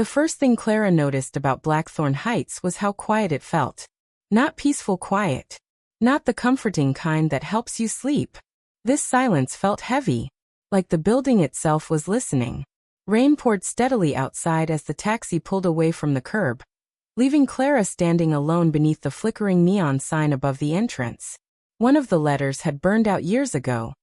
The first thing Clara noticed about Blackthorne Heights was how quiet it felt. Not peaceful quiet. Not the comforting kind that helps you sleep. This silence felt heavy, like the building itself was listening. Rain poured steadily outside as the taxi pulled away from the curb, leaving Clara standing alone beneath the flickering neon sign above the entrance. One of the letters had burned out years ago,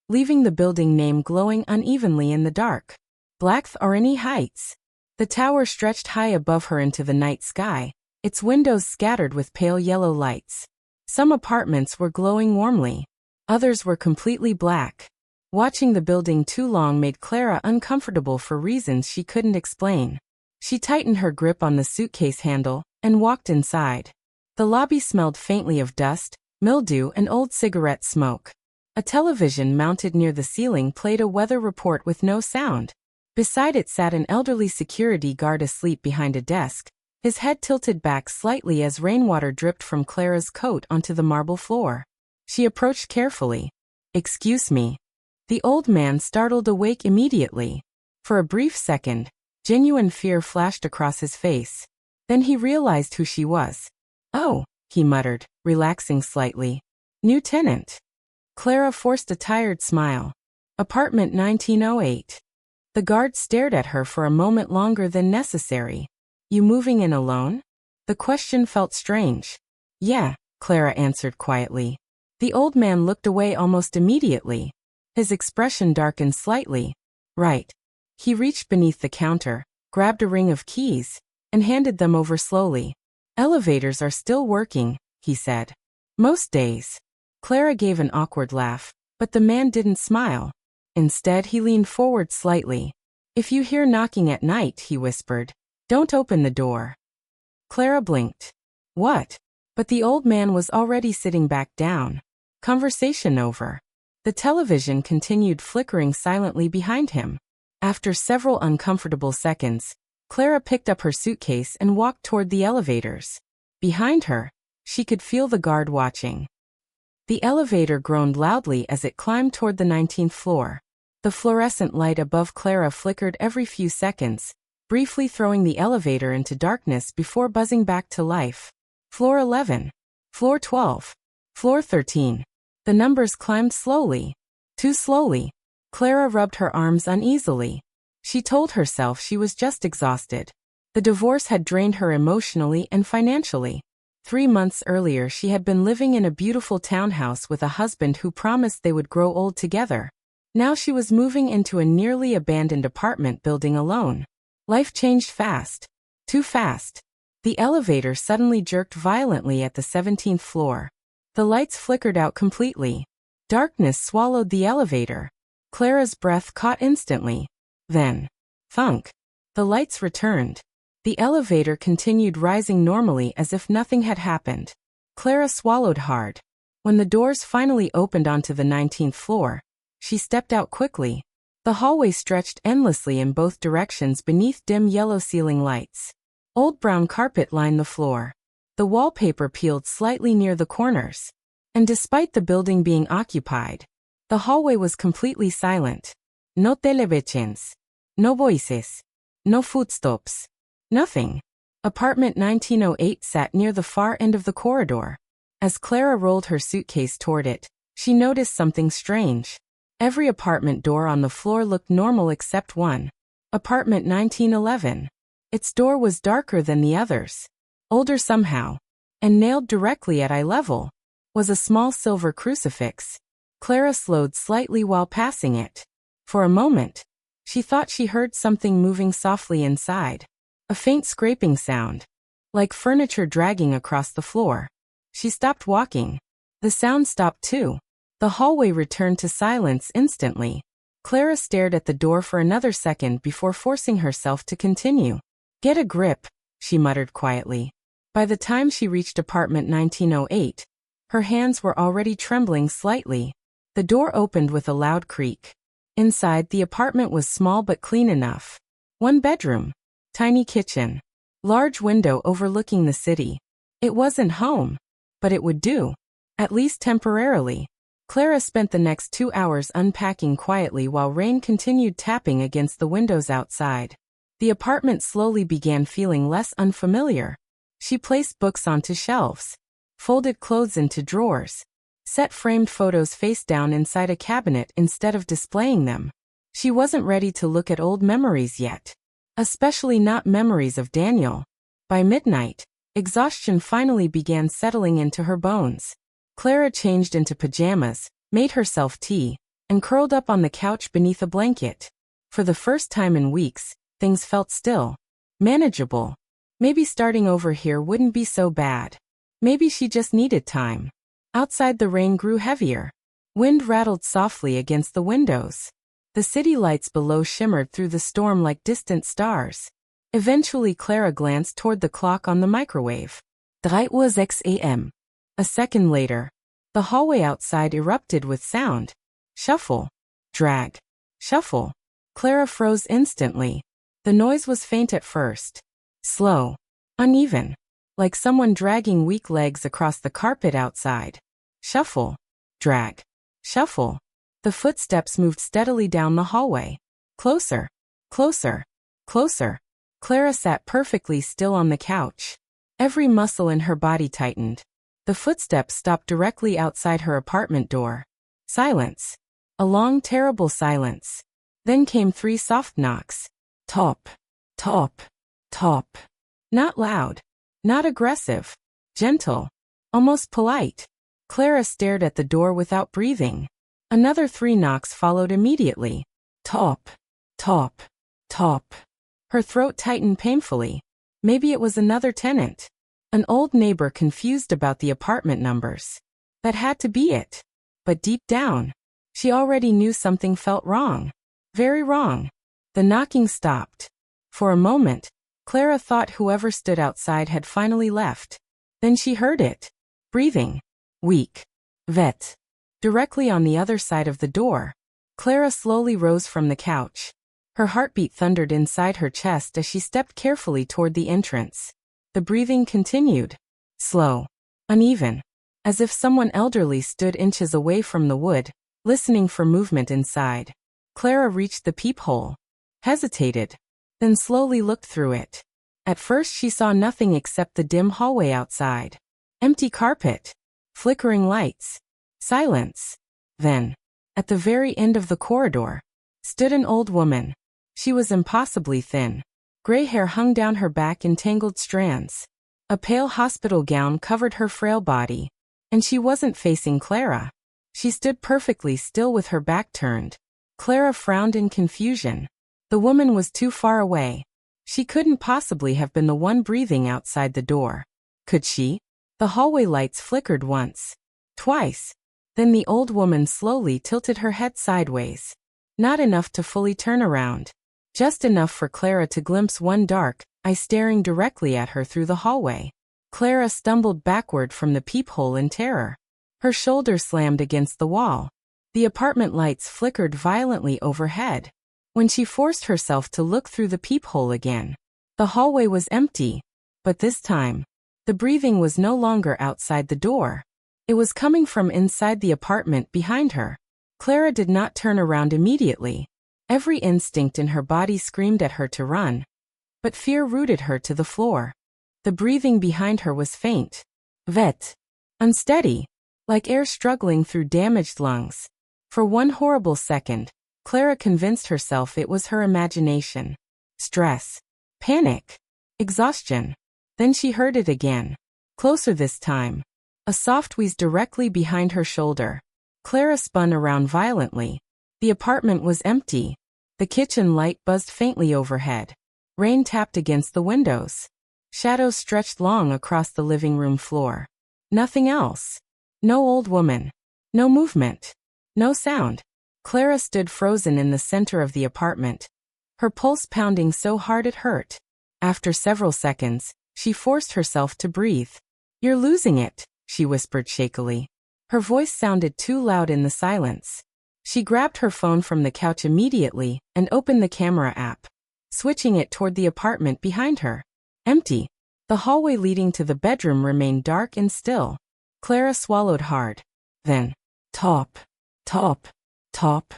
leaving the building name glowing unevenly in the dark. Blackthorne Heights. The tower stretched high above her into the night sky, its windows scattered with pale yellow lights. Some apartments were glowing warmly. Others were completely black. Watching the building too long made Clara uncomfortable for reasons she couldn't explain. She tightened her grip on the suitcase handle and walked inside. The lobby smelled faintly of dust, mildew, and old cigarette smoke. A television mounted near the ceiling played a weather report with no sound. Beside it sat an elderly security guard asleep behind a desk, his head tilted back slightly as rainwater dripped from Clara's coat onto the marble floor. She approached carefully. "Excuse me." The old man startled awake immediately. For a brief second, genuine fear flashed across his face. Then he realized who she was. "Oh," he muttered, relaxing slightly. "New tenant." Clara forced a tired smile. "Apartment 1908. The guard stared at her for a moment longer than necessary. "You moving in alone?" The question felt strange. "Yeah," Clara answered quietly. The old man looked away almost immediately. His expression darkened slightly. "Right." He reached beneath the counter, grabbed a ring of keys, and handed them over slowly. "Elevators are still working," he said. "Most days." Clara gave an awkward laugh, but the man didn't smile. Instead, he leaned forward slightly. "If you hear knocking at night," he whispered, "don't open the door." Clara blinked. "What?" But the old man was already sitting back down. Conversation over. The television continued flickering silently behind him. After several uncomfortable seconds, Clara picked up her suitcase and walked toward the elevators. Behind her, she could feel the guard watching. The elevator groaned loudly as it climbed toward the 19th floor. The fluorescent light above Clara flickered every few seconds, briefly throwing the elevator into darkness before buzzing back to life. Floor 11. Floor 12. Floor 13. The numbers climbed slowly. Too slowly. Clara rubbed her arms uneasily. She told herself she was just exhausted. The divorce had drained her emotionally and financially. 3 months earlier she had been living in a beautiful townhouse with a husband who promised they would grow old together. Now she was moving into a nearly abandoned apartment building alone. Life changed fast. Too fast. The elevator suddenly jerked violently at the 17th floor. The lights flickered out completely. Darkness swallowed the elevator. Clara's breath caught instantly. Then, thunk. The lights returned. The elevator continued rising normally as if nothing had happened. Clara swallowed hard. When the doors finally opened onto the 19th floor, she stepped out quickly. The hallway stretched endlessly in both directions beneath dim yellow ceiling lights. Old brown carpet lined the floor. The wallpaper peeled slightly near the corners. And despite the building being occupied, the hallway was completely silent. No televisions. No voices. No footsteps. Nothing. Apartment 1908 sat near the far end of the corridor. As Clara rolled her suitcase toward it, she noticed something strange. Every apartment door on the floor looked normal except one. Apartment 1911. Its door was darker than the others. Older somehow. And nailed directly at eye level was a small silver crucifix. Clara slowed slightly while passing it. For a moment, she thought she heard something moving softly inside. A faint scraping sound. Like furniture dragging across the floor. She stopped walking. The sound stopped too. The hallway returned to silence instantly. Clara stared at the door for another second before forcing herself to continue. "Get a grip," she muttered quietly. By the time she reached apartment 1908, her hands were already trembling slightly. The door opened with a loud creak. Inside, the apartment was small but clean enough. One bedroom. Tiny kitchen. Large window overlooking the city. It wasn't home. But it would do. At least temporarily. Clara spent the next 2 hours unpacking quietly while rain continued tapping against the windows outside. The apartment slowly began feeling less unfamiliar. She placed books onto shelves, folded clothes into drawers, set framed photos face down inside a cabinet instead of displaying them. She wasn't ready to look at old memories yet, especially not memories of Daniel. By midnight, exhaustion finally began settling into her bones. Clara changed into pajamas, made herself tea, and curled up on the couch beneath a blanket. For the first time in weeks, things felt still, manageable. Maybe starting over here wouldn't be so bad. Maybe she just needed time. Outside the rain grew heavier. Wind rattled softly against the windows. The city lights below shimmered through the storm like distant stars. Eventually Clara glanced toward the clock on the microwave. 3:06 a.m. A second later, the hallway outside erupted with sound. Shuffle. Drag. Shuffle. Clara froze instantly. The noise was faint at first. Slow. Uneven. Like someone dragging weak legs across the carpet outside. Shuffle. Drag. Shuffle. The footsteps moved steadily down the hallway. Closer. Closer. Closer. Clara sat perfectly still on the couch. Every muscle in her body tightened. The footsteps stopped directly outside her apartment door. Silence. A long, terrible silence. Then came 3 soft knocks. Top. Top. Top. Not loud. Not aggressive. Gentle. Almost polite. Clara stared at the door without breathing. Another 3 knocks followed immediately. Top. Top. Top. Her throat tightened painfully. Maybe it was another tenant. An old neighbor confused about the apartment numbers. That had to be it. But deep down, she already knew something felt wrong. Very wrong. The knocking stopped. For a moment, Clara thought whoever stood outside had finally left. Then she heard it. Breathing. Weak. Vet. Directly on the other side of the door. Clara slowly rose from the couch. Her heartbeat thundered inside her chest as she stepped carefully toward the entrance. The breathing continued. Slow. Uneven. As if someone elderly stood inches away from the wood, listening for movement inside. Clara reached the peephole. Hesitated. Then slowly looked through it. At first she saw nothing except the dim hallway outside. Empty carpet. Flickering lights. Silence. Then, at the very end of the corridor, stood an old woman. She was impossibly thin. Gray hair hung down her back in tangled strands. A pale hospital gown covered her frail body. And she wasn't facing Clara. She stood perfectly still with her back turned. Clara frowned in confusion. The woman was too far away. She couldn't possibly have been the one breathing outside the door. Could she? The hallway lights flickered once. Twice. Then the old woman slowly tilted her head sideways. Not enough to fully turn around. Just enough for Clara to glimpse one dark eye staring directly at her through the hallway. Clara stumbled backward from the peephole in terror. Her shoulder slammed against the wall. The apartment lights flickered violently overhead. When she forced herself to look through the peephole again, the hallway was empty. But this time, the breathing was no longer outside the door. It was coming from inside the apartment behind her. Clara did not turn around immediately. Every instinct in her body screamed at her to run. But fear rooted her to the floor. The breathing behind her was faint. Vet. Unsteady. Like air struggling through damaged lungs. For one horrible second, Clara convinced herself it was her imagination. Stress. Panic. Exhaustion. Then she heard it again. Closer this time. A soft wheeze directly behind her shoulder. Clara spun around violently. The apartment was empty. The kitchen light buzzed faintly overhead. Rain tapped against the windows. Shadows stretched long across the living room floor. Nothing else. No old woman. No movement. No sound. Clara stood frozen in the center of the apartment. Her pulse pounding so hard it hurt. After several seconds, she forced herself to breathe. "You're losing it," she whispered shakily. Her voice sounded too loud in the silence. She grabbed her phone from the couch immediately and opened the camera app, switching it toward the apartment behind her. Empty. The hallway leading to the bedroom remained dark and still. Clara swallowed hard. Then, top, top, top.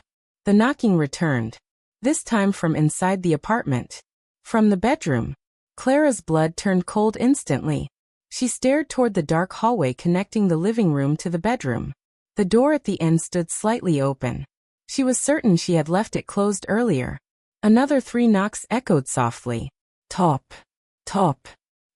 The knocking returned. This time from inside the apartment. From the bedroom. Clara's blood turned cold instantly. She stared toward the dark hallway connecting the living room to the bedroom. The door at the end stood slightly open. She was certain she had left it closed earlier. Another 3 knocks echoed softly. Top. Top.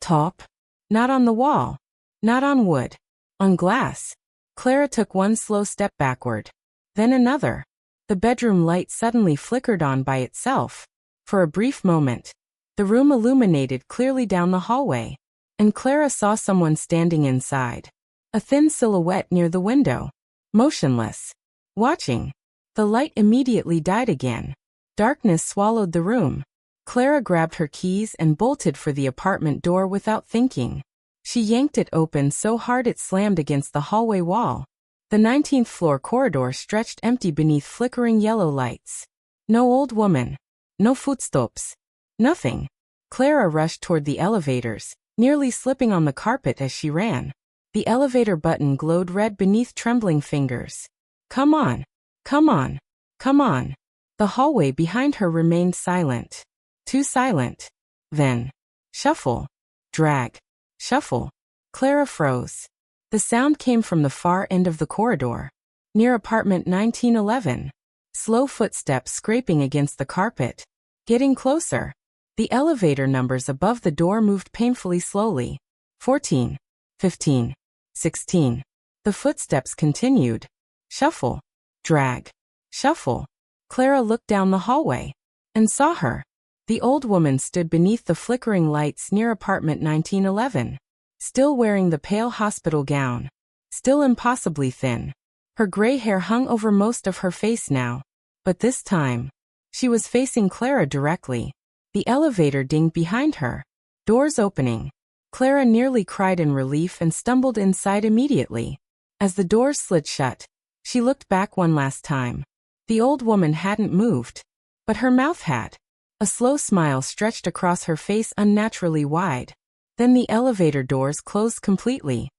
Top. Not on the wall. Not on wood. On glass. Clara took one slow step backward. Then another. The bedroom light suddenly flickered on by itself. For a brief moment, the room illuminated clearly down the hallway, and Clara saw someone standing inside. A thin silhouette near the window. Motionless. Watching. The light immediately died again. Darkness swallowed the room. Clara grabbed her keys and bolted for the apartment door without thinking. She yanked it open so hard it slammed against the hallway wall. The 19th floor corridor stretched empty beneath flickering yellow lights. No old woman. No footsteps. Nothing. Clara rushed toward the elevators, nearly slipping on the carpet as she ran. The elevator button glowed red beneath trembling fingers. Come on. Come on. Come on. The hallway behind her remained silent. Too silent. Then. Shuffle. Drag. Shuffle. Clara froze. The sound came from the far end of the corridor. Near apartment 1911. Slow footsteps scraping against the carpet. Getting closer. The elevator numbers above the door moved painfully slowly. 14. 15. 16. The footsteps continued. Shuffle. Drag. Shuffle. Clara looked down the hallway. And saw her. The old woman stood beneath the flickering lights near apartment 1911. Still wearing the pale hospital gown. Still impossibly thin. Her gray hair hung over most of her face now. But this time, she was facing Clara directly. The elevator dinged behind her. Doors opening. Clara nearly cried in relief and stumbled inside immediately. As the doors slid shut, she looked back one last time. The old woman hadn't moved. But her mouth had. A slow smile stretched across her face unnaturally wide. Then the elevator doors closed completely.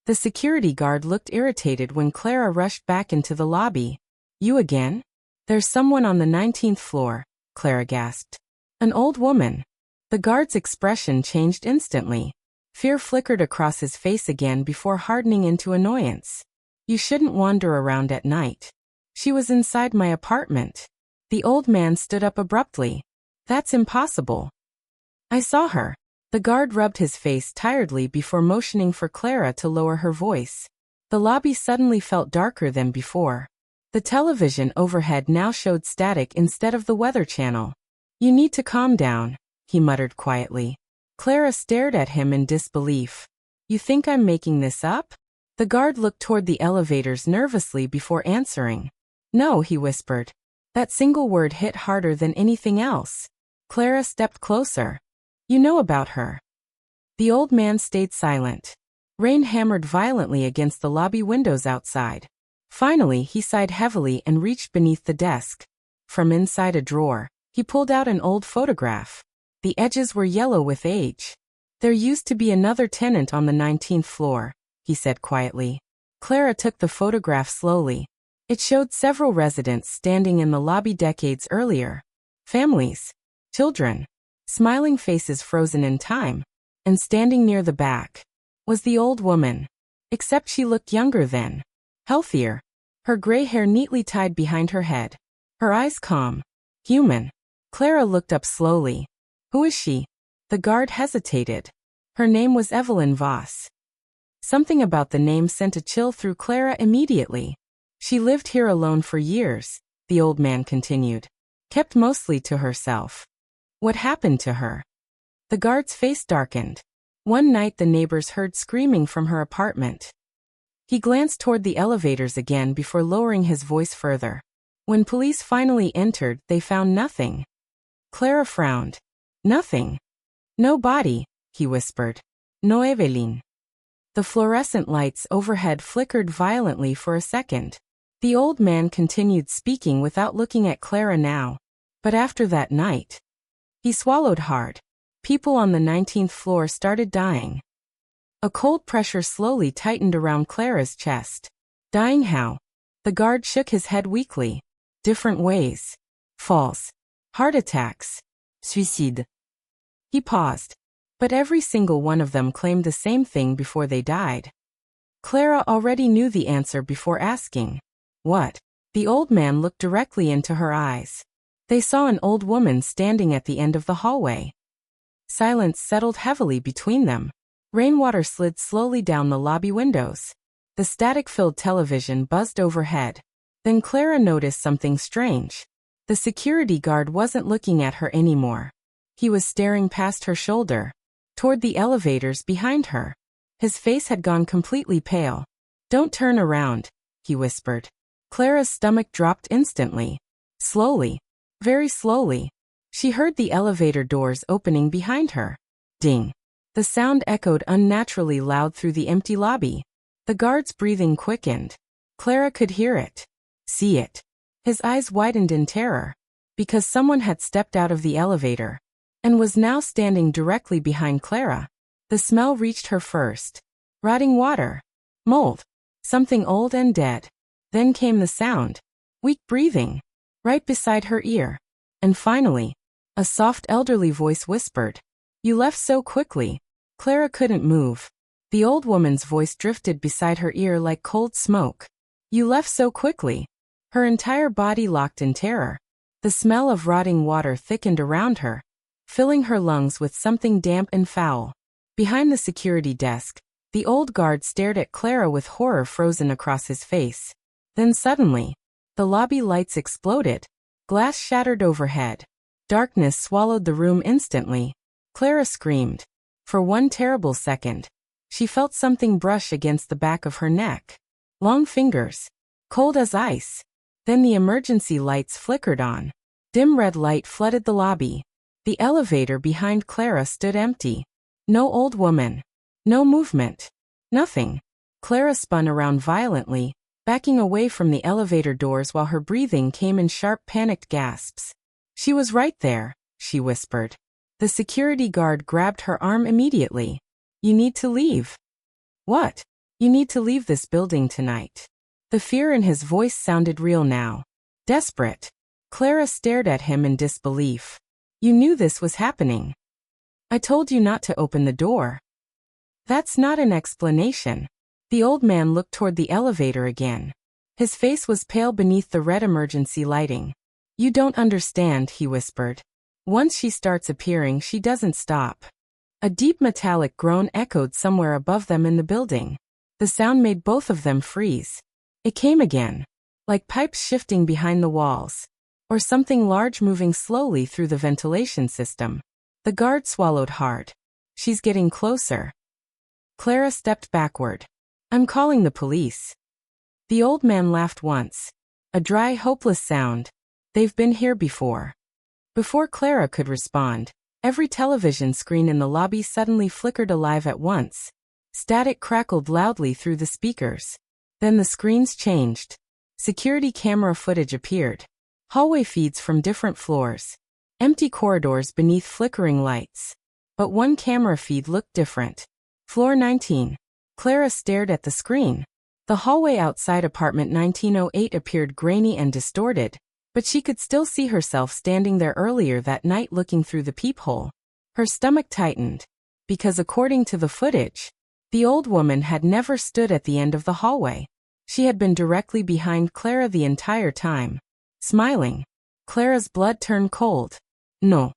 The security guard looked irritated when Clara rushed back into the lobby. You again? There's someone on the 19th floor, Clara gasped. An old woman. The guard's expression changed instantly. Fear flickered across his face again before hardening into annoyance. You shouldn't wander around at night. She was inside my apartment. The old man stood up abruptly. That's impossible. I saw her. The guard rubbed his face tiredly before motioning for Clara to lower her voice. The lobby suddenly felt darker than before. The television overhead now showed static instead of the weather channel. You need to calm down, he muttered quietly. Clara stared at him in disbelief. You think I'm making this up? The guard looked toward the elevators nervously before answering. No, he whispered. That single word hit harder than anything else. Clara stepped closer. You know about her. The old man stayed silent. Rain hammered violently against the lobby windows outside. Finally, he sighed heavily and reached beneath the desk. From inside a drawer, he pulled out an old photograph. The edges were yellow with age. There used to be another tenant on the 19th floor, he said quietly. Clara took the photograph slowly. It showed several residents standing in the lobby decades earlier. Families. Children. Smiling faces frozen in time. And standing near the back was the old woman. Except she looked younger then. Healthier. Her gray hair neatly tied behind her head. Her eyes calm. Human. Clara looked up slowly. Who is she? The guard hesitated. Her name was Evelyn Voss. Something about the name sent a chill through Clara immediately. She lived here alone for years, the old man continued. Kept mostly to herself. What happened to her? The guard's face darkened. One night the neighbors heard screaming from her apartment. He glanced toward the elevators again before lowering his voice further. When police finally entered, they found nothing. Clara frowned. Nothing. No body, he whispered. No Evelyn. The fluorescent lights overhead flickered violently for a second. The old man continued speaking without looking at Clara now. But after that night, he swallowed hard. People on the 19th floor started dying. A cold pressure slowly tightened around Clara's chest. Dying how? The guard shook his head weakly. Different ways. Falls. Heart attacks. Suicide. He paused. But every single one of them claimed the same thing before they died. Clara already knew the answer before asking. What? The old man looked directly into her eyes. They saw an old woman standing at the end of the hallway. Silence settled heavily between them. Rainwater slid slowly down the lobby windows. The static-filled television buzzed overhead. Then Clara noticed something strange. The security guard wasn't looking at her anymore. He was staring past her shoulder, toward the elevators behind her. His face had gone completely pale. "Don't turn around," he whispered. Clara's stomach dropped instantly. Slowly, very slowly, she heard the elevator doors opening behind her. Ding. The sound echoed unnaturally loud through the empty lobby. The guard's breathing quickened. Clara could hear it, see it. His eyes widened in terror, because someone had stepped out of the elevator and was now standing directly behind Clara. The smell reached her first. Rotting water. Mold. Something old and dead. Then came the sound. Weak breathing. Right beside her ear. And finally, a soft elderly voice whispered, "You left so quickly." Clara couldn't move. The old woman's voice drifted beside her ear like cold smoke. "You left so quickly." Her entire body locked in terror. The smell of rotting water thickened around her, filling her lungs with something damp and foul. Behind the security desk, the old guard stared at Clara with horror frozen across his face. Then suddenly, the lobby lights exploded. Glass shattered overhead. Darkness swallowed the room instantly. Clara screamed. For one terrible second, she felt something brush against the back of her neck. Long fingers, cold as ice. Then the emergency lights flickered on. Dim red light flooded the lobby. The elevator behind Clara stood empty. No old woman. No movement. Nothing. Clara spun around violently, backing away from the elevator doors while her breathing came in sharp panicked gasps. "She was right there," she whispered. The security guard grabbed her arm immediately. "You need to leave." "What?" "You need to leave this building tonight." The fear in his voice sounded real now. Desperate. Clara stared at him in disbelief. "You knew this was happening." "I told you not to open the door." "That's not an explanation." The old man looked toward the elevator again. His face was pale beneath the red emergency lighting. "You don't understand," he whispered. "Once she starts appearing, she doesn't stop." A deep metallic groan echoed somewhere above them in the building. The sound made both of them freeze. It came again, like pipes shifting behind the walls, or something large moving slowly through the ventilation system. The guard swallowed hard. "She's getting closer." Clara stepped backward. "I'm calling the police." The old man laughed once. A dry, hopeless sound. "They've been here before." Before Clara could respond, every television screen in the lobby suddenly flickered alive at once. Static crackled loudly through the speakers. Then the screens changed. Security camera footage appeared. Hallway feeds from different floors. Empty corridors beneath flickering lights. But one camera feed looked different. Floor 19. Clara stared at the screen. The hallway outside apartment 1908 appeared grainy and distorted, but she could still see herself standing there earlier that night looking through the peephole. Her stomach tightened, because according to the footage, the old woman had never stood at the end of the hallway. She had been directly behind Clara the entire time, smiling. Clara's blood turned cold. "No."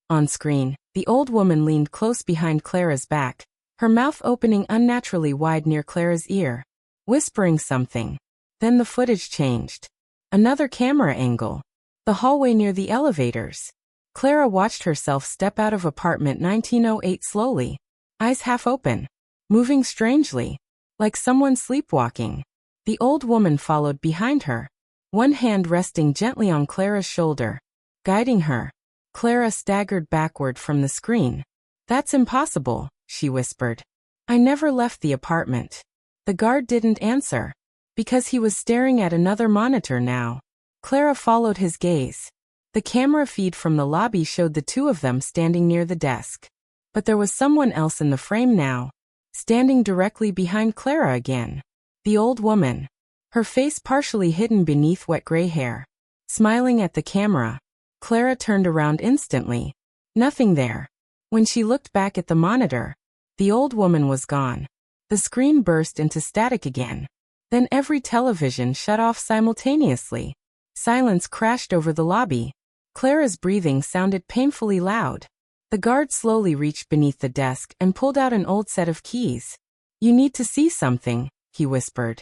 On screen, the old woman leaned close behind Clara's back, her mouth opening unnaturally wide near Clara's ear, whispering something. Then the footage changed. Another camera angle. The hallway near the elevators. Clara watched herself step out of apartment 1908 slowly, eyes half open, moving strangely, like someone sleepwalking. The old woman followed behind her, one hand resting gently on Clara's shoulder, guiding her. Clara staggered backward from the screen. "That's impossible," she whispered. "I never left the apartment." The guard didn't answer, because he was staring at another monitor now. Clara followed his gaze. The camera feed from the lobby showed the two of them standing near the desk. But there was someone else in the frame now, standing directly behind Clara again. The old woman, her face partially hidden beneath wet gray hair, smiling at the camera. Clara turned around instantly. Nothing there. When she looked back at the monitor, the old woman was gone. The screen burst into static again. Then every television shut off simultaneously. Silence crashed over the lobby. Clara's breathing sounded painfully loud. The guard slowly reached beneath the desk and pulled out an old set of keys. "You need to see something," he whispered.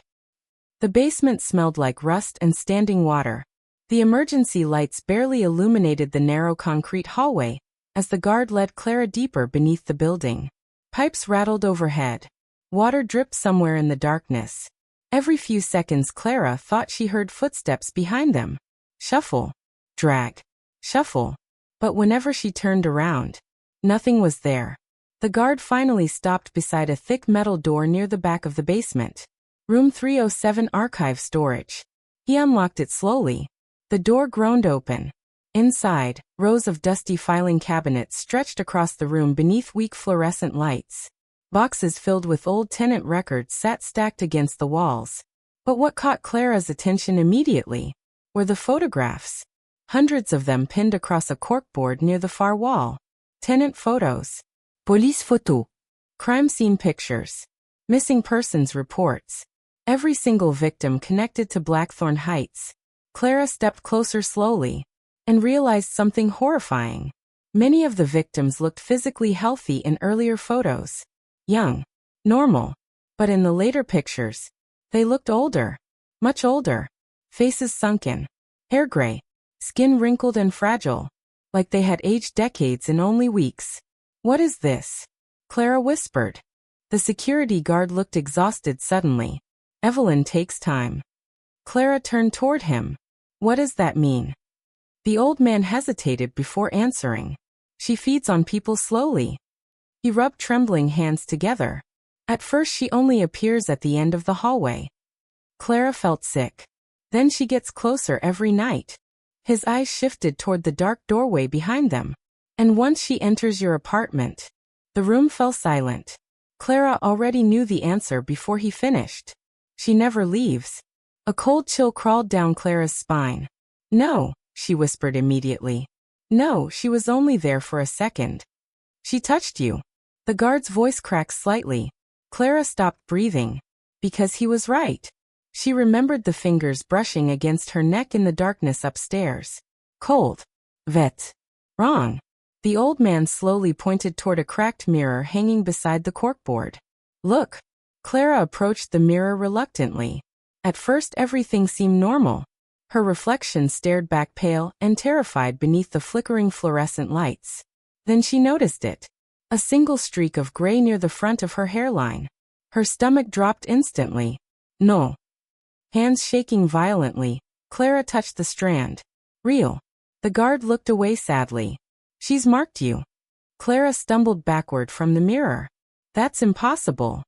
The basement smelled like rust and standing water. The emergency lights barely illuminated the narrow concrete hallway as the guard led Clara deeper beneath the building. Pipes rattled overhead. Water dripped somewhere in the darkness. Every few seconds Clara thought she heard footsteps behind them. Shuffle. Drag. Shuffle. But whenever she turned around, nothing was there. The guard finally stopped beside a thick metal door near the back of the basement. Room 307 Archive Storage. He unlocked it slowly. The door groaned open. Inside, rows of dusty filing cabinets stretched across the room beneath weak fluorescent lights. Boxes filled with old tenant records sat stacked against the walls. But what caught Clara's attention immediately were the photographs. Hundreds of them pinned across a corkboard near the far wall. Tenant photos. Police photo. Crime scene pictures. Missing persons reports. Every single victim connected to Blackthorne Heights. Clara stepped closer slowly and realized something horrifying. Many of the victims looked physically healthy in earlier photos. Young. Normal. But in the later pictures, they looked older. Much older. Faces sunken. Hair gray. Skin wrinkled and fragile. Like they had aged decades in only weeks. "What is this?" Clara whispered. The security guard looked exhausted suddenly. "Evelyn takes time." Clara turned toward him. "What does that mean?" The old man hesitated before answering. "She feeds on people slowly." He rubbed trembling hands together. "At first she only appears at the end of the hallway." Clara felt sick. "Then she gets closer every night." His eyes shifted toward the dark doorway behind them. "And once she enters your apartment." The room fell silent. Clara already knew the answer before he finished. "She never leaves." A cold chill crawled down Clara's spine. "No," she whispered immediately. "No, she was only there for a second." "She touched you." The guard's voice cracked slightly. Clara stopped breathing. Because he was right. She remembered the fingers brushing against her neck in the darkness upstairs. Cold. Vet. Wrong. The old man slowly pointed toward a cracked mirror hanging beside the corkboard. "Look." Clara approached the mirror reluctantly. At first everything seemed normal. Her reflection stared back pale and terrified beneath the flickering fluorescent lights. Then she noticed it. A single streak of gray near the front of her hairline. Her stomach dropped instantly. "No." Hands shaking violently, Clara touched the strand. "Real." The guard looked away sadly. "She's marked you." Clara stumbled backward from the mirror. "That's impossible."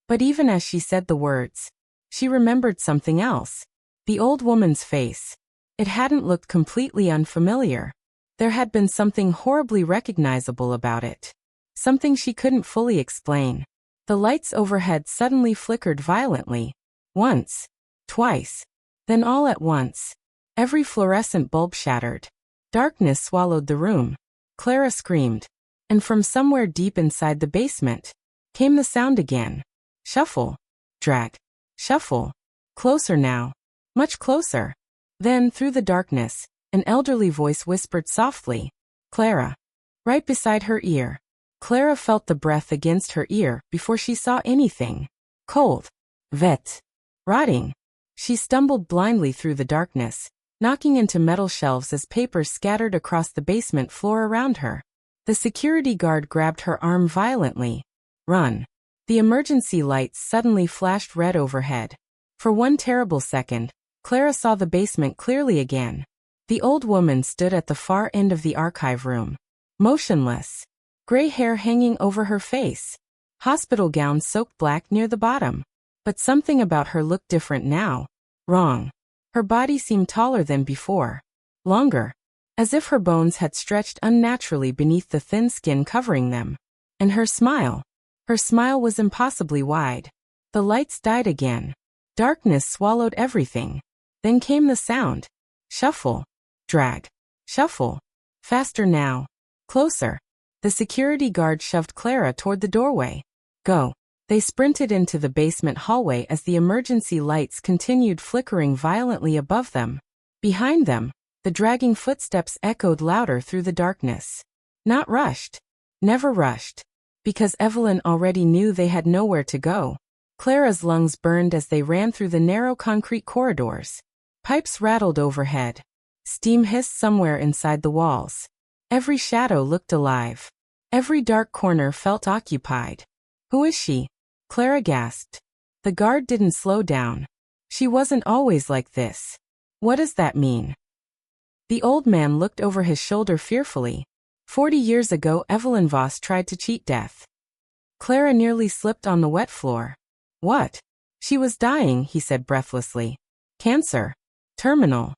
But even as she said the words, she remembered something else. The old woman's face. It hadn't looked completely unfamiliar. There had been something horribly recognizable about it. Something she couldn't fully explain. The lights overhead suddenly flickered violently. Once. Twice. Then all at once. Every fluorescent bulb shattered. Darkness swallowed the room. Clara screamed. And from somewhere deep inside the basement came the sound again. Shuffle. Drag. Shuffle. Closer now. Much closer. Then, through the darkness, an elderly voice whispered softly. "Clara." Right beside her ear. Clara felt the breath against her ear before she saw anything. Cold. Vet. Rotting. She stumbled blindly through the darkness, knocking into metal shelves as papers scattered across the basement floor around her. The security guard grabbed her arm violently. "Run." The emergency lights suddenly flashed red overhead. For one terrible second, Clara saw the basement clearly again. The old woman stood at the far end of the archive room. Motionless. Gray hair hanging over her face. Hospital gown soaked black near the bottom. But something about her looked different now. Wrong. Her body seemed taller than before. Longer. As if her bones had stretched unnaturally beneath the thin skin covering them. And her smile. Her smile was impossibly wide. The lights died again. Darkness swallowed everything. Then came the sound. Shuffle. Drag. Shuffle. Faster now. Closer. The security guard shoved Clara toward the doorway. Go. They sprinted into the basement hallway as the emergency lights continued flickering violently above them. Behind them, the dragging footsteps echoed louder through the darkness. Not rushed. Never rushed. Because Evelyn already knew they had nowhere to go. Clara's lungs burned as they ran through the narrow concrete corridors. Pipes rattled overhead. Steam hissed somewhere inside the walls. Every shadow looked alive. Every dark corner felt occupied. Who is she? Clara gasped. The guard didn't slow down. She wasn't always like this. What does that mean? The old man looked over his shoulder fearfully. 40 years ago Evelyn Voss tried to cheat death. Clara nearly slipped on the wet floor. What? She was dying, he said breathlessly. Cancer. Terminal.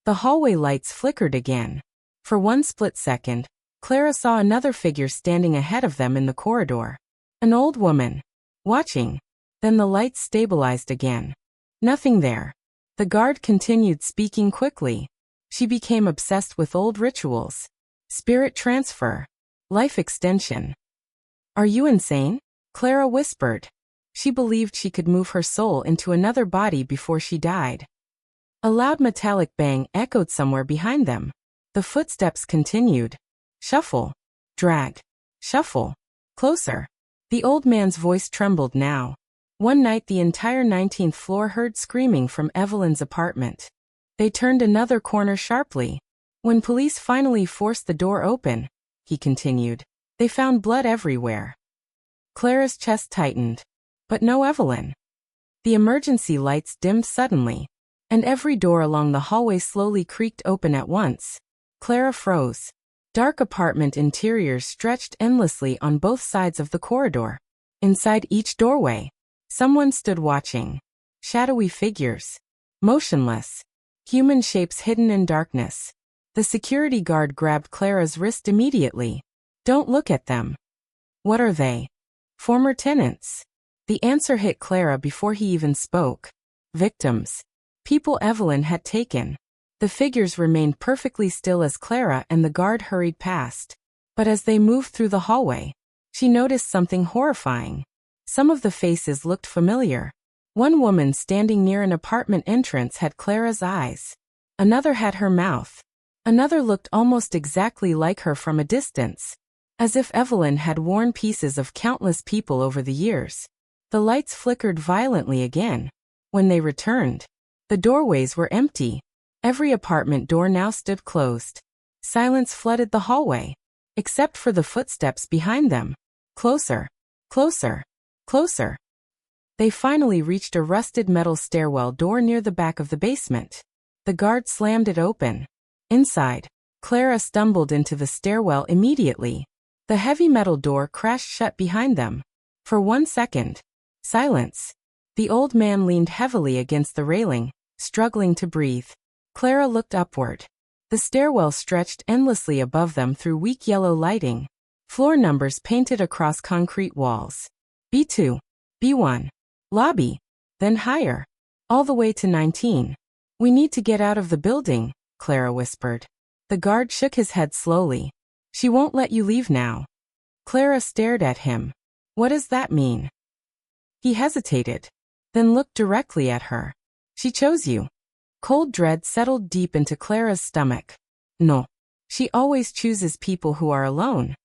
The hallway lights flickered again. For one split second, Clara saw another figure standing ahead of them in the corridor. An old woman. Watching. Then the lights stabilized again. Nothing there. The guard continued speaking quickly. She became obsessed with old rituals. Spirit transfer. Life extension. Are you insane? Clara whispered. She believed she could move her soul into another body before she died. A loud metallic bang echoed somewhere behind them. The footsteps continued. Shuffle. Drag. Shuffle. Closer. The old man's voice trembled now. One night the entire 19th floor heard screaming from Evelyn's apartment. They turned another corner sharply. When police finally forced the door open, he continued, they found blood everywhere. Clara's chest tightened. But no Evelyn. The emergency lights dimmed suddenly, and every door along the hallway slowly creaked open at once. Clara froze. Dark apartment interiors stretched endlessly on both sides of the corridor. Inside each doorway, someone stood watching. Shadowy figures. Motionless. Human shapes hidden in darkness. The security guard grabbed Clara's wrist immediately. Don't look at them. What are they? Former tenants. The answer hit Clara before he even spoke. Victims. People Evelyn had taken. The figures remained perfectly still as Clara and the guard hurried past. But as they moved through the hallway, she noticed something horrifying. Some of the faces looked familiar. One woman standing near an apartment entrance had Clara's eyes. Another had her mouth. Another looked almost exactly like her from a distance. As if Evelyn had worn pieces of countless people over the years. The lights flickered violently again. When they returned, the doorways were empty. Every apartment door now stood closed. Silence flooded the hallway, except for the footsteps behind them. Closer. Closer. Closer. They finally reached a rusted metal stairwell door near the back of the basement. The guard slammed it open. Inside, Clara stumbled into the stairwell immediately. The heavy metal door crashed shut behind them. For 1 second, silence. The old man leaned heavily against the railing, struggling to breathe. Clara looked upward. The stairwell stretched endlessly above them through weak yellow lighting. Floor numbers painted across concrete walls. B2. B1. Lobby. Then higher. All the way to 19. We need to get out of the building, Clara whispered. The guard shook his head slowly. She won't let you leave now. Clara stared at him. What does that mean? He hesitated, then looked directly at her. She chose you. Cold dread settled deep into Clara's stomach. No. She always chooses people who are alone.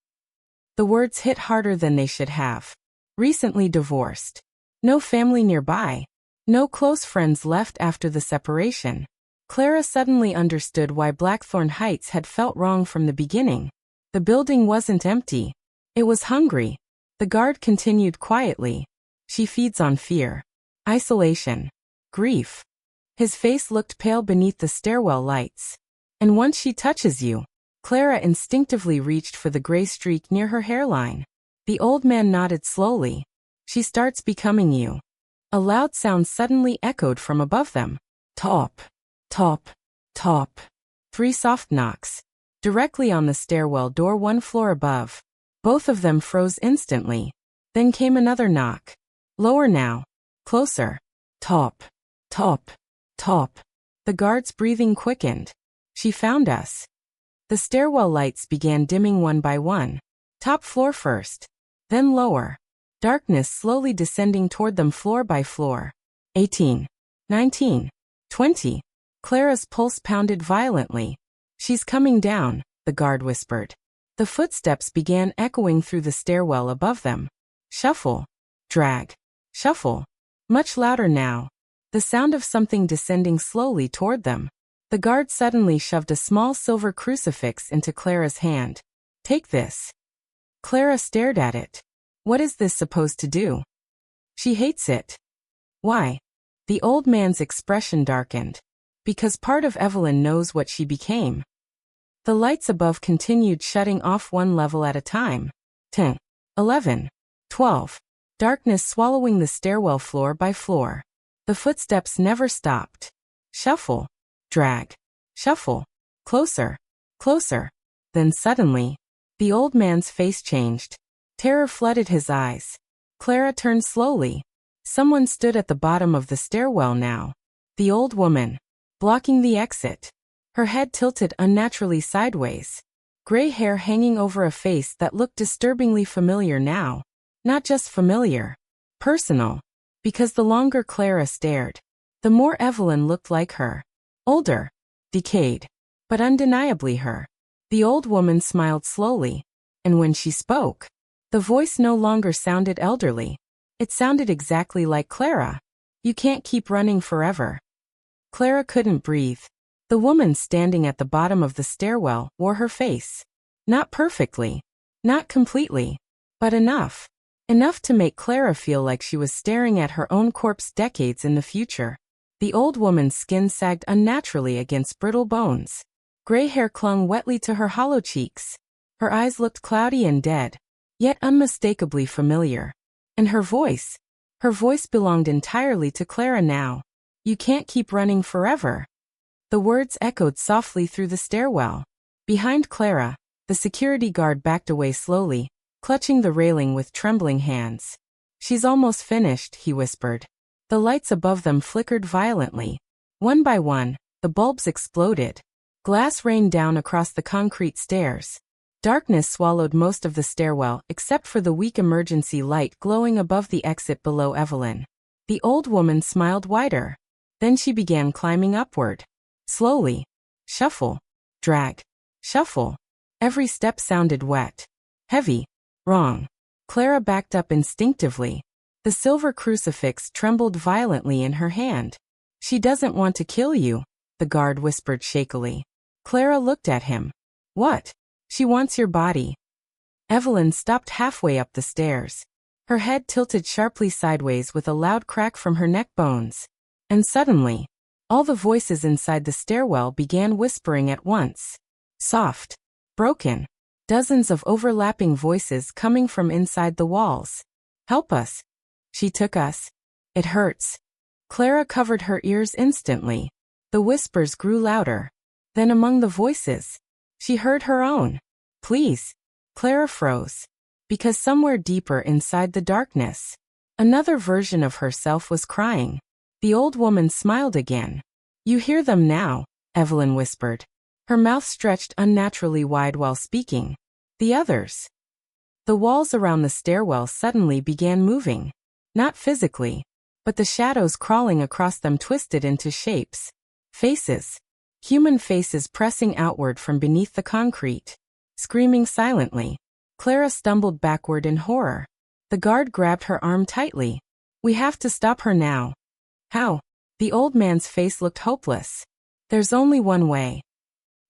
The words hit harder than they should have. Recently divorced. No family nearby. No close friends left after the separation. Clara suddenly understood why Blackthorne Heights had felt wrong from the beginning. The building wasn't empty. It was hungry. The guard continued quietly. She feeds on fear. Isolation. Grief. His face looked pale beneath the stairwell lights. And once she touches you, Clara instinctively reached for the gray streak near her hairline. The old man nodded slowly. She starts becoming you. A loud sound suddenly echoed from above them. Top. Top. Top. 3 soft knocks. Directly on the stairwell door 1 floor above. Both of them froze instantly. Then came another knock. Lower now. Closer. Top. Top. Top. The guard's breathing quickened. She found us. The stairwell lights began dimming one by one. Top floor first. Then lower. Darkness slowly descending toward them floor by floor. 18. 19. 20. Clara's pulse pounded violently. She's coming down, the guard whispered. The footsteps began echoing through the stairwell above them. Shuffle. Drag. Shuffle. Much louder now. The sound of something descending slowly toward them. The guard suddenly shoved a small silver crucifix into Clara's hand. Take this. Clara stared at it. What is this supposed to do? She hates it. Why? The old man's expression darkened. Because part of Evelyn knows what she became. The lights above continued shutting off one level at a time. 10. 11. 12. Darkness swallowing the stairwell floor by floor. The footsteps never stopped. Shuffle. Drag. Shuffle. Closer. Closer. Then suddenly, the old man's face changed. Terror flooded his eyes. Clara turned slowly. Someone stood at the bottom of the stairwell now. The old woman. Blocking the exit. Her head tilted unnaturally sideways. Gray hair hanging over a face that looked disturbingly familiar now. Not just familiar. Personal. Because the longer Clara stared, the more Evelyn looked like her. Older. Decayed. But undeniably her. The old woman smiled slowly. And when she spoke, the voice no longer sounded elderly. It sounded exactly like Clara. You can't keep running forever. Clara couldn't breathe. The woman standing at the bottom of the stairwell wore her face. Not perfectly. Not completely. But enough. Enough to make Clara feel like she was staring at her own corpse decades in the future. The old woman's skin sagged unnaturally against brittle bones. Gray hair clung wetly to her hollow cheeks. Her eyes looked cloudy and dead, yet unmistakably familiar. And her voice belonged entirely to Clara now. You can't keep running forever. The words echoed softly through the stairwell. Behind Clara, the security guard backed away slowly, clutching the railing with trembling hands. She's almost finished, he whispered. The lights above them flickered violently. One by one, the bulbs exploded. Glass rained down across the concrete stairs. Darkness swallowed most of the stairwell except for the weak emergency light glowing above the exit below Evelyn. The old woman smiled wider. Then she began climbing upward. Slowly. Shuffle. Drag. Shuffle. Every step sounded wet. Heavy. Wrong. Clara backed up instinctively. The silver crucifix trembled violently in her hand. She doesn't want to kill you, the guard whispered shakily. Clara looked at him. What? She wants your body. Evelyn stopped halfway up the stairs. Her head tilted sharply sideways with a loud crack from her neck bones. And suddenly, all the voices inside the stairwell began whispering at once. Soft. Broken. Dozens of overlapping voices coming from inside the walls. Help us. She took us. It hurts. Clara covered her ears instantly. The whispers grew louder. Then among the voices, she heard her own. Please. Clara froze. Because somewhere deeper inside the darkness, another version of herself was crying. The old woman smiled again. You hear them now, Evelyn whispered. Her mouth stretched unnaturally wide while speaking. The others. The walls around the stairwell suddenly began moving. Not physically, but the shadows crawling across them twisted into shapes. Faces. Human faces pressing outward from beneath the concrete. Screaming silently. Clara stumbled backward in horror. The guard grabbed her arm tightly. We have to stop her now. How? The old man's face looked hopeless. There's only one way.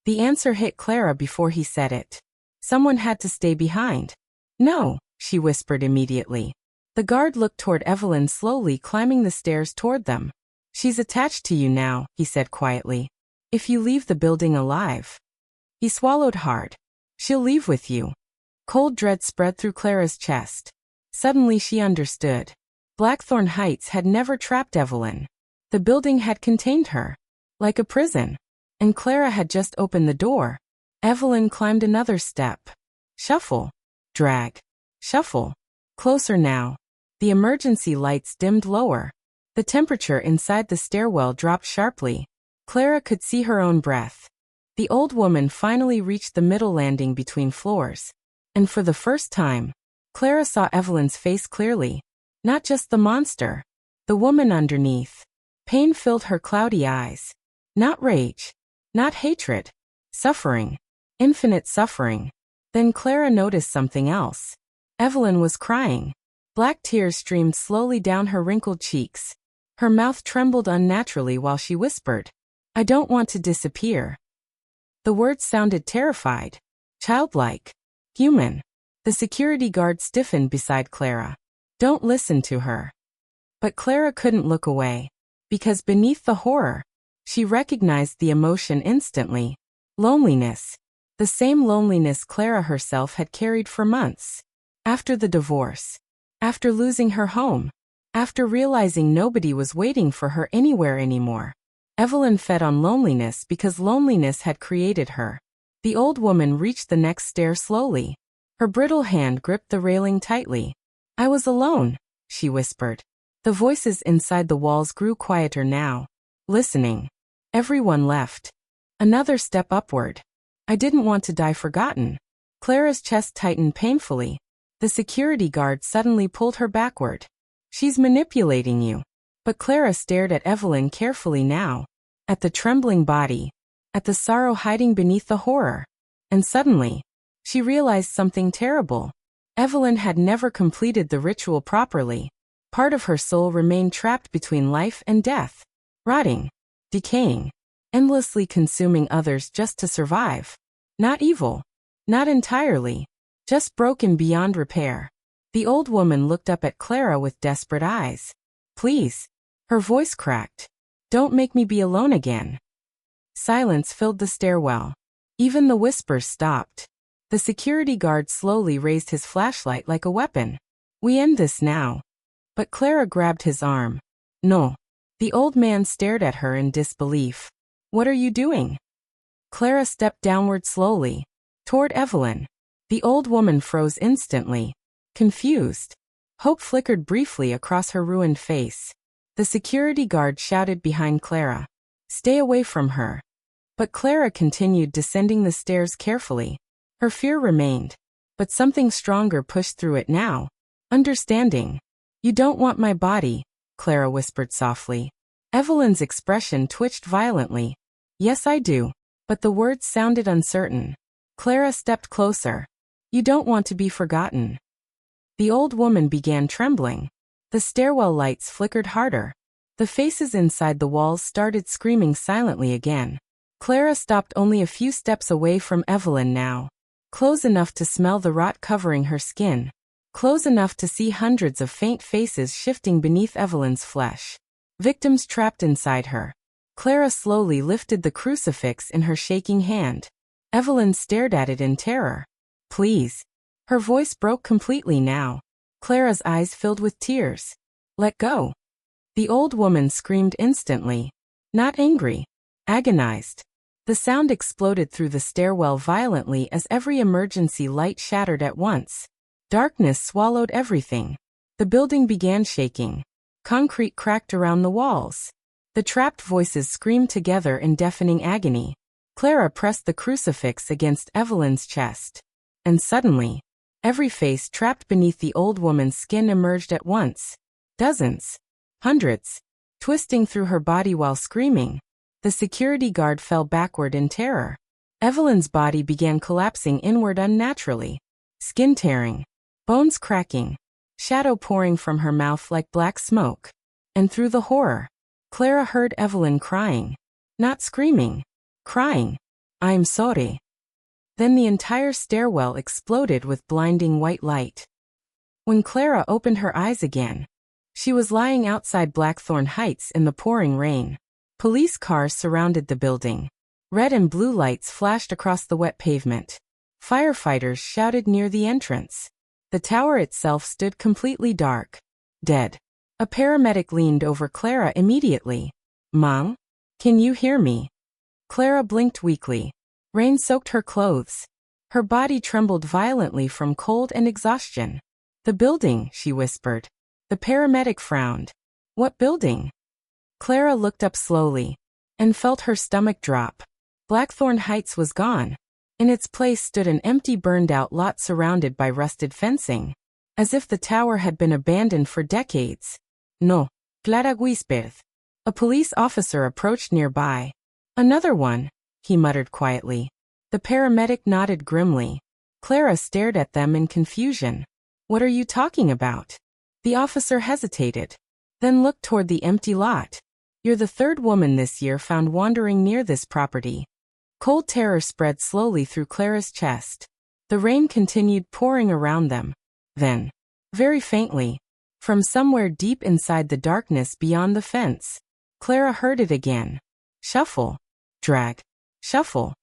The answer hit Clara before he said it. Someone had to stay behind. No, she whispered immediately. The guard looked toward Evelyn slowly climbing the stairs toward them. She's attached to you now, he said quietly. If you leave the building alive. He swallowed hard. She'll leave with you. Cold dread spread through Clara's chest. Suddenly she understood. Blackthorne Heights had never trapped Evelyn. The building had contained her. Like a prison. And Clara had just opened the door. Evelyn climbed another step. Shuffle. Drag. Shuffle. Closer now. The emergency lights dimmed lower. The temperature inside the stairwell dropped sharply. Clara could see her own breath. The old woman finally reached the middle landing between floors. And for the first time, Clara saw Evelyn's face clearly. Not just the monster. The woman underneath. Pain filled her cloudy eyes. Not rage. Not hatred. Suffering. Infinite suffering. Then Clara noticed something else. Evelyn was crying. Black tears streamed slowly down her wrinkled cheeks. Her mouth trembled unnaturally while she whispered, "I don't want to disappear." The words sounded terrified. Childlike. Human. The security guard stiffened beside Clara. "Don't listen to her." But Clara couldn't look away. Because beneath the horror, she recognized the emotion instantly. Loneliness. The same loneliness Clara herself had carried for months. After the divorce. After losing her home. After realizing nobody was waiting for her anywhere anymore. Evelyn fed on loneliness because loneliness had created her. The old woman reached the next stair slowly. Her brittle hand gripped the railing tightly. "I was alone," she whispered. The voices inside the walls grew quieter now. Listening. Everyone left. Another step upward. "I didn't want to die forgotten." Clara's chest tightened painfully. The security guard suddenly pulled her backward. "She's manipulating you." But Clara stared at Evelyn carefully now. At the trembling body. At the sorrow hiding beneath the horror. And suddenly, she realized something terrible. Evelyn had never completed the ritual properly. Part of her soul remained trapped between life and death. Rotting. Decaying. Endlessly consuming others just to survive. Not evil. Not entirely. Just broken beyond repair. The old woman looked up at Clara with desperate eyes. "Please." Her voice cracked. "Don't make me be alone again." Silence filled the stairwell. Even the whispers stopped. The security guard slowly raised his flashlight like a weapon. "We end this now." But Clara grabbed his arm. "No." The old man stared at her in disbelief. "What are you doing?" Clara stepped downward slowly. Toward Evelyn. The old woman froze instantly. Confused. Hope flickered briefly across her ruined face. The security guard shouted behind Clara, "Stay away from her." But Clara continued descending the stairs carefully. Her fear remained. But something stronger pushed through it now. Understanding. "You don't want my body," Clara whispered softly. Evelyn's expression twitched violently. "Yes, I do." But the words sounded uncertain. Clara stepped closer. "You don't want to be forgotten." The old woman began trembling. The stairwell lights flickered harder. The faces inside the walls started screaming silently again. Clara stopped only a few steps away from Evelyn now. Close enough to smell the rot covering her skin. Close enough to see hundreds of faint faces shifting beneath Evelyn's flesh. Victims trapped inside her. Clara slowly lifted the crucifix in her shaking hand. Evelyn stared at it in terror. "Please." Her voice broke completely now. Clara's eyes filled with tears. "Let go." The old woman screamed instantly. Not angry. Agonized. The sound exploded through the stairwell violently as every emergency light shattered at once. Darkness swallowed everything. The building began shaking. Concrete cracked around the walls. The trapped voices screamed together in deafening agony. Clara pressed the crucifix against Evelyn's chest. And suddenly, every face trapped beneath the old woman's skin emerged at once. Dozens. Hundreds. Twisting through her body while screaming. The security guard fell backward in terror. Evelyn's body began collapsing inward unnaturally. Skin tearing. Bones cracking. Shadow pouring from her mouth like black smoke. And through the horror, Clara heard Evelyn crying. Not screaming. Crying. "I'm sorry." Then the entire stairwell exploded with blinding white light. When Clara opened her eyes again, she was lying outside Blackthorne Heights in the pouring rain. Police cars surrounded the building. Red and blue lights flashed across the wet pavement. Firefighters shouted near the entrance. The tower itself stood completely dark. Dead. A paramedic leaned over Clara immediately. "Mom? Can you hear me?" Clara blinked weakly. Rain soaked her clothes. Her body trembled violently from cold and exhaustion. "The building," she whispered. The paramedic frowned. "What building?" Clara looked up slowly and felt her stomach drop. Blackthorne Heights was gone. In its place stood an empty burned-out lot surrounded by rusted fencing, as if the tower had been abandoned for decades. No, Clara whispered. A police officer approached nearby. Another one, he muttered quietly. The paramedic nodded grimly. Clara stared at them in confusion. What are you talking about? The officer hesitated, then looked toward the empty lot. You're the third woman this year found wandering near this property. Cold terror spread slowly through Clara's chest. The rain continued pouring around them. Then, very faintly, from somewhere deep inside the darkness beyond the fence, Clara heard it again. Shuffle. Drag. Shuffle.